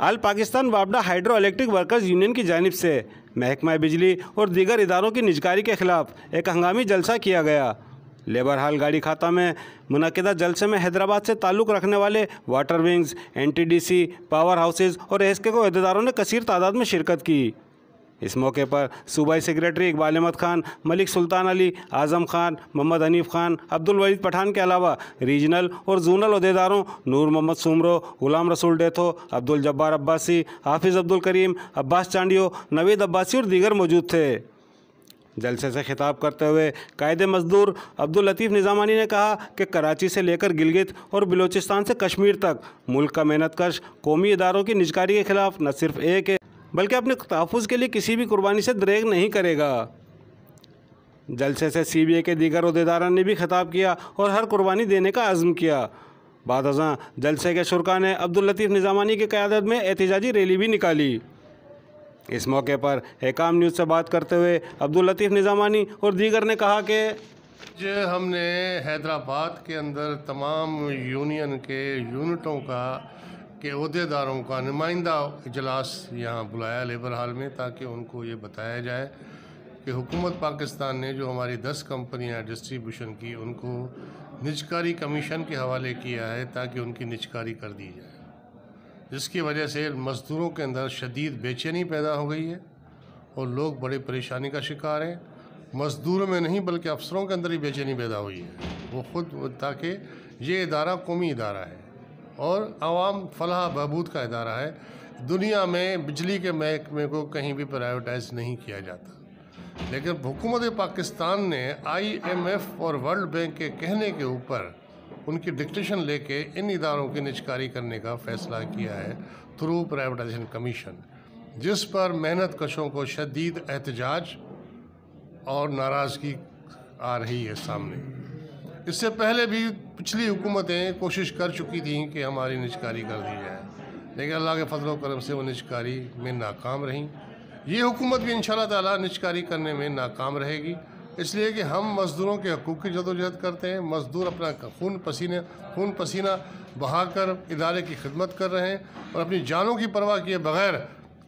आल पाकिस्तान वापडा hydro electric workers union की जानिब से महकमा बिजली और दीगर इदारों की निजकारी के खिलाफ एक हंगामी जलसा किया गया। लेबर हाल गाड़ी खाता में मुनक़िदा जलसे में हैदराबाद से ताल्लुक़ रखने वाले water wings, NTDC, power houses और एसके अहदेदारों ने कसीर तादाद में शिरकत की। इस मौके पर सूबाई सेक्रेटरी इकबाल अहमद खान, मलिक सुल्तान अली, आज़म खान, मोहम्मद हनीफ खान, अब्दुल वलीद पठान के अलावा रीजनल और जोनल अहदेदारों नूर मोहम्मद सुमरो, गुलाम रसूल डेथो, अब्दुल जब्बार अब्बासी, हाफिज़ अब्दुल करीम, अब्बास चांडियो, नवीद अब्बासी और दीगर मौजूद थे। जलसे से खिताब करते हुए कायदे मजदूर अब्दुल लतीफ़ निज़ामानी ने कहा कि कराची से लेकर गिलगित और बलूचिस्तान से कश्मीर तक मुल्क का मेहनतकश कौमी इदारों की निजकारी के खिलाफ न सिर्फ एक है बल्कि अपने तहफ़्फ़ुज़ के लिए किसी भी कुर्बानी से दरेग नहीं करेगा। जलसे से CBA के दीगर अहदेदारान ने भी खिताब किया और हर कुर्बानी देने का अज़्म किया। बाद अज़ां जलसे के शुरका ने अब्दुल लतीफ़ निज़ामानी की क़यादत में एहतिजाजी रैली भी निकाली। इस मौके पर एकाम न्यूज़ से बात करते हुए अब्दुल लतीफ़ निज़ामानी और दीगर ने कहा कि हमने हैदराबाद के अंदर तमाम यूनियन के यूनिटों के अहदेदारों का नुमाइंदा इजलास यहाँ बुलाया लेबर हाल में, ताकि उनको ये बताया जाए कि हुकूमत पाकिस्तान ने जो हमारी 10 कंपनियाँ डिस्ट्रीब्यूशन की उनको निजकारी कमीशन के हवाले किया है ताकि उनकी निजकारी कर दी जाए, जिसकी वजह से मज़दूरों के अंदर शदीद बेचैनी पैदा हो गई है और लोग बड़ी परेशानी का शिकार हैं। मज़दूरों में नहीं बल्कि अफसरों के अंदर ही बेचैनी पैदा हुई है वो खुद, ताकि ये इदारा कौमी इदारा है और आवाम फलाह बहबूद का इदारा है। दुनिया में बिजली के महकमे को कहीं भी प्राइवेटाइज नहीं किया जाता, लेकिन हुकूमत पाकिस्तान ने IMF और वर्ल्ड बैंक के कहने के ऊपर उनकी डिक्टेशन लेके इन इदारों की निजकारी करने का फ़ैसला किया है थ्रू प्राइवेटाइजेशन कमीशन, जिस पर मेहनत कशों को शदीद एहतजाज और नाराज़गी आ रही है सामने। इससे पहले भी पिछली हुकूमतें कोशिश कर चुकी थी कि हमारी निजकारी कर दी जाए, लेकिन अल्लाह के फजल व करम से वो निजकारी में नाकाम रहीं। ये हुकूमत भी इंशाअल्लाह ताला निजकारी करने में नाकाम रहेगी, इसलिए कि हम मज़दूरों के हकूक़ की जदोजहद करते हैं। मज़दूर अपना खून पसीना बहाकर इदारे की खिदमत कर रहे हैं और अपनी जानों की परवाह किए बग़ैर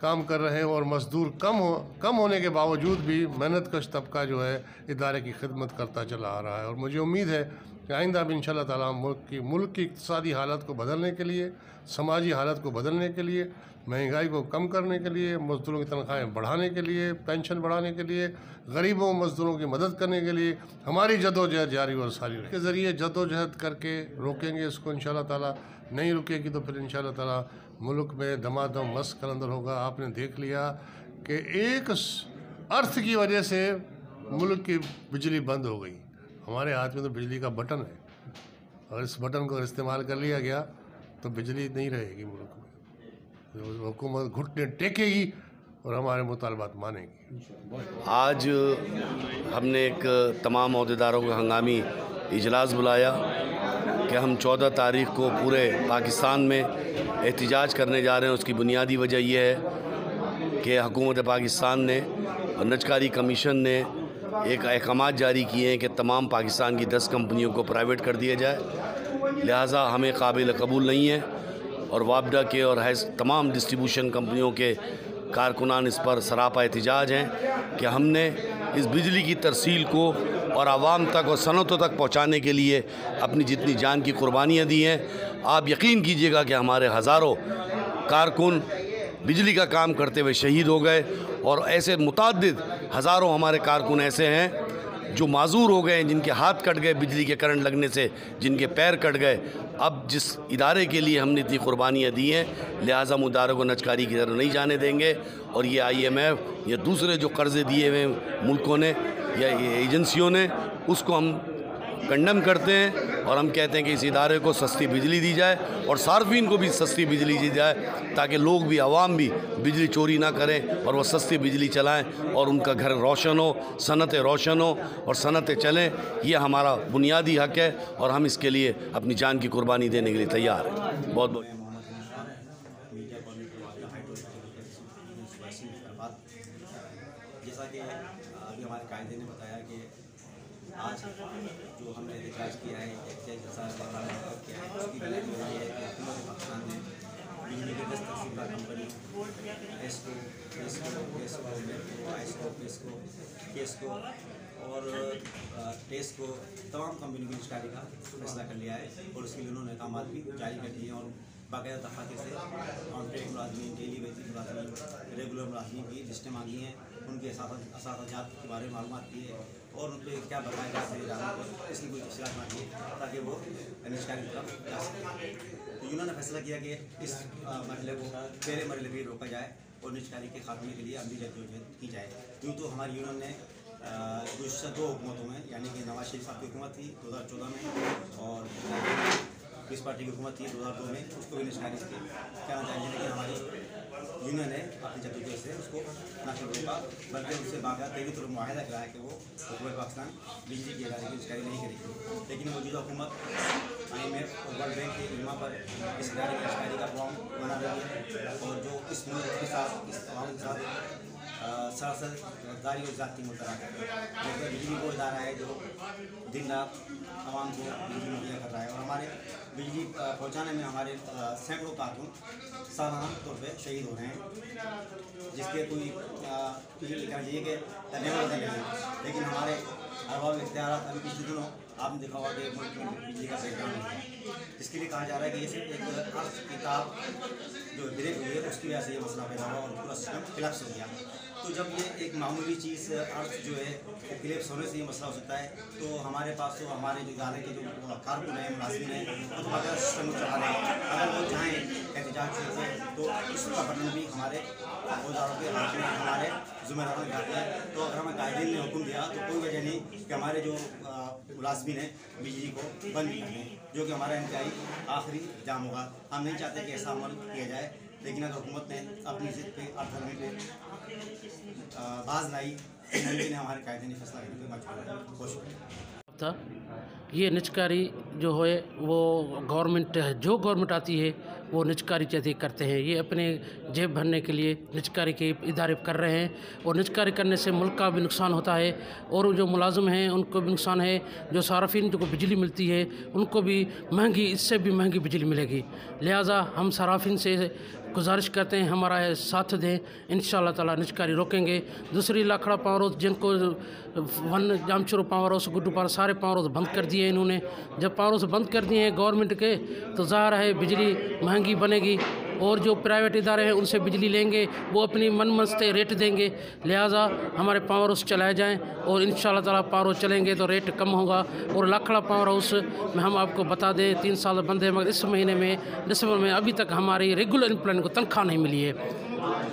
काम कर रहे हैं, और मज़दूर कम होने के बावजूद भी मेहनतकश तबका जो है इदारे की खिदमत करता चला आ रहा है। और मुझे उम्मीद है कि आइंदा भी इंशाअल्लाह ताला मुल्क की इक़्तिसादी हालत को बदलने के लिए, समाजी हालत को बदलने के लिए, महंगाई को कम करने के लिए, मज़दूरों की तनख्वाहें बढ़ाने के लिए, पेंशन बढ़ाने के लिए, गरीबों मज़दूरों की मदद करने के लिए हमारी जदोजहद जारी और सारी के ज़रिए जदोजहद करके रोकेंगे इसको इंशाअल्लाह ताला। नहीं रुकेगी तो फिर इंशाअल्लाह ताला मुल्क में दमादम मस्त कलंदर होगा। आपने देख लिया कि एक अर्थ की वजह से मुल्क की बिजली बंद हो गई। हमारे हाथ में तो बिजली का बटन है, और इस बटन को इस्तेमाल कर लिया गया तो बिजली नहीं रहेगी मुल्क में, तो हुकूमत घुटने टेकेगी और हमारे मुतालबात मानेगी। आज हमने एक तमाम अहदेदारों का हंगामी इजलास बुलाया कि हम 14 तारीख़ को पूरे पाकिस्तान में एहतिजाज करने जा रहे हैं। उसकी बुनियादी वजह यह है कि हुकूमत पाकिस्तान ने और निजकारी कमीशन ने एक अहकामात जारी किए हैं कि तमाम पाकिस्तान की 10 कंपनियों को प्राइवेट कर दिया जाए, लिहाजा हमें काबिल कबूल नहीं है। और वापडा के और तमाम डिस्ट्रीब्यूशन कंपनियों के कारकुनान इस पर सरापा एहतिजाज हैं कि हमने इस बिजली की तरसील को और आवाम तक और सनतों तक पहुँचाने के लिए अपनी जितनी जान की कुर्बानियाँ दी हैं। आप यकीन कीजिएगा कि हमारे हज़ारों कारकुन बिजली का काम करते हुए शहीद हो गए, और ऐसे मुतअद्दिद हज़ारों हमारे कारकुन ऐसे हैं जो माजूर हो गए, जिनके हाथ कट गए बिजली के करंट लगने से, जिनके पैर कट गए। अब जिस इदारे के लिए हमने इतनी कुर्बानियाँ दी हैं, लिहाजा हम इदारों को निजकारी की तरफ नहीं जाने देंगे। और ये IMF या दूसरे जो कर्ज़े दिए हुए मुल्कों ने या ये एजेंसियों ने, उसको हम कंडम करते हैं और हम कहते हैं कि इस इदारे को सस्ती बिजली दी जाए और सार्फिन को भी सस्ती बिजली दी जाए, ताकि लोग भी, आवाम भी बिजली चोरी ना करें और वह सस्ती बिजली चलाएं और उनका घर रोशन हो, सनतें रोशन हो और सनतें चलें। ये हमारा बुनियादी हक़ है और हम इसके लिए अपनी जान की कुर्बानी देने के लिए तैयार हैं। बहुत बहुत जैसा कि अभी हमारे कायदे ने बताया कि आज जो हमने एहतजाज किया है, किया है, उसकी वजह ये है कि हुकूमत पाकिस्तान ने बिजली की 10 तकसीमदार कंपनियों एस्को, आइस्को, केस्को और टेस्को तमाम कंपनियों की निष्कारी का फैसला कर लिया है और उसके लिए उन्होंने अहकाम भी जारी कर दिए हैं और बाकायदा दफातर से कॉन्ट्रैक्ट मुलाजमीन, डेली बेसिस मुलाजमीन, रेगुलर मुलाजमीन की लिस्टें मांगी हैं, उनके असाजात के बारे में मालूमात की है और उन पर क्या बताया जा सकता है, इसकी कोई तफसीलात मांगी है ताकि वो निष्कारी की तरफ जा सके। तो यूनियन ने फैसला किया कि इस मरहले को पहले मरहले पर रोका जाए और निष्कारी के खात्मे के लिए अमली जद्दोजहद की जाए। यूँ तो हमारी यूनियन ने गुज़श्ता 2 हुकूमतों में यानी कि नवाज शरीफ साहब की हुकूमत थी 2014 में और पीस पार्टी की हुकूमत थी 2002 में, उसको भी निष्कारी कहना चाहिए, लेकिन हमारी यूनियन ने अपनी जद्दोजहद से उसको न सिर्फ रोका बल्कि उससे बाकायदा तौर पर मुआहदा कराया कि वो हुकूमत पाकिस्तान बिजली की इदारे की निष्कारी नहीं करेगी। लेकिन मौजूदा हुकूमत IMF और वर्ल्ड बैंक के इल्मा पर इस इदारे की निष्कारी का प्लान बना रही है और जो इस मुल्क के साथ इस तमाम के साथ सरासर गद्दारी और ज़ाती मुतरा है। बिजली वो इदारा है जो दिन रात आवाम को बिजली मुहैया कर रहा है और हमारे बिजली पहुँचाने में हमारे सैकड़ों कारकुन सालाना तौर पर शहीद हो रहे हैं, जिसके कोई कहना चाहिए कि धन्यवाद नहीं है। लेकिन हमारे अरबाब इख्तियार अभी पिछले दिनों आपने देखा होगा कि मुल्क में बिजली का ब्रेकडाउन है, जिसके लिए कहा जा रहा है कि ये सिर्फ एक अर्थ किताब जो ब्रेक हुई है उसकी वजह से ये मसला पैदा हुआ और पूरा सिस्टम कोलैप्स हो गया। तो जब ये एक मामूली चीज़ अर्थ जो है कोलैप्स होने से ये मसला हो सकता है, तो हमारे पास तो हमारे जो इदारे के जो कारकुन हैं, मुलाजिम हैं, वो तो बगैर सिस्टम चला रहे हैं। अगर वो चाहें एहतजाज से तो इसका बटन भी हमारे औजारों के हाथ में, हमारे ज़िम्मेदारों के हाथ में। तो अगर हमें कायदीन ने हुक्म दिया तो कोई वजह नहीं कि हमारे जो मुलाजिमीन हैं बिजली को बंद कर दें, जो कि हमारा इंतहाई आखिरी इक़दाम होगा। हम नहीं चाहते कि ऐसा अमल किया जाए, लेकिन अगर हुकूमत ने अपनी ज़िद पे अर्थनी पे बाज लाई ने हमारे कायदे ने फैसला करने पर मजबूर कोशिश था। ये निजकारी जो है वो गवर्नमेंट जो गवर्नमेंट आती है वो निजकारी जैसे करते हैं। ये अपने जेब भरने के लिए निजकारी के इदारे कर रहे हैं और निजकारी करने से मुल्क का भी नुकसान होता है और जो मुलाजिम हैं उनको भी नुकसान है। जो सार्फिन जो बिजली मिलती है उनको भी महंगी, इससे भी महंगी बिजली मिलेगी। लिहाजा हम सार्फिन से गुजारिश करते हैं हमारा साथ दें, इंशाअल्लाह ताला निजकारी रोकेंगे। दूसरी लाखड़ा पावर हाउस जिनको वन जामचुरो पावर हाउस गुड्डूपारा सारे पावर हाउस बंद कर दिए इन्होंने। जब पावर हाउस बंद कर दिए हैं गवर्नमेंट के तो ज़ाहिर है बिजली महंगी बनेगी और जो प्राइवेट इदारे हैं उनसे बिजली लेंगे वो अपनी मनमस्ते रेट देंगे। लिहाजा हमारे पावर हाउस चलाए जाएँ और इंशाअल्लाह ताला पावर हाउस चलेंगे तो रेट कम होगा। और लाखड़ा पावर हाउस में हम आपको बता दें 3 साल बंद है, मगर इस महीने में दिसंबर में अभी तक हमारी रेगुलर एम्प्लॉय को तनख्वाह नहीं मिली है।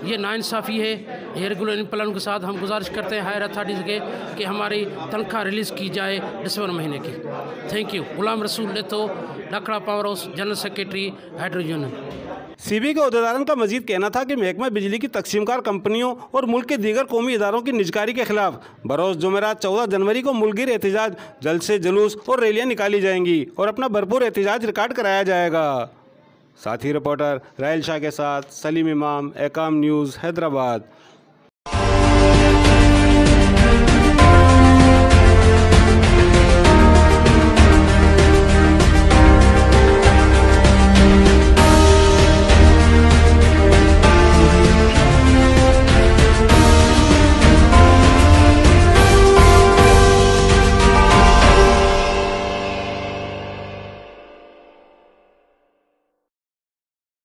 ये नाइंसाफ़ी है। ये रेगुलर एम्प्लॉय के साथ हम गुजारिश करते हैं हायर अथॉरिटीज़ के कि हमारी तनख्वाह रिलीज़ की जाए दिसंबर महीने की। Thank you. गुलाम रसूल लेतो, Lakhra power house, general secretary hydro union. CB के अहदेदारों का मजीद कहना था कि महकमा बिजली की तकसीमकार कंपनियों और मुल्क के दीगर कौमी इदारों की निजकारी के खिलाफ बरोज़ जुमेरात 14 जनवरी को मुल्कगीर एहतजाज, जलसे, जुलूस और रैलियाँ निकाली जाएंगी और अपना भरपूर एहतजाज रिकॉर्ड कराया जाएगा। साथी रिपोर्टर राहिल शाह के साथ सलीम इमाम, एकाम न्यूज़, हैदराबाद।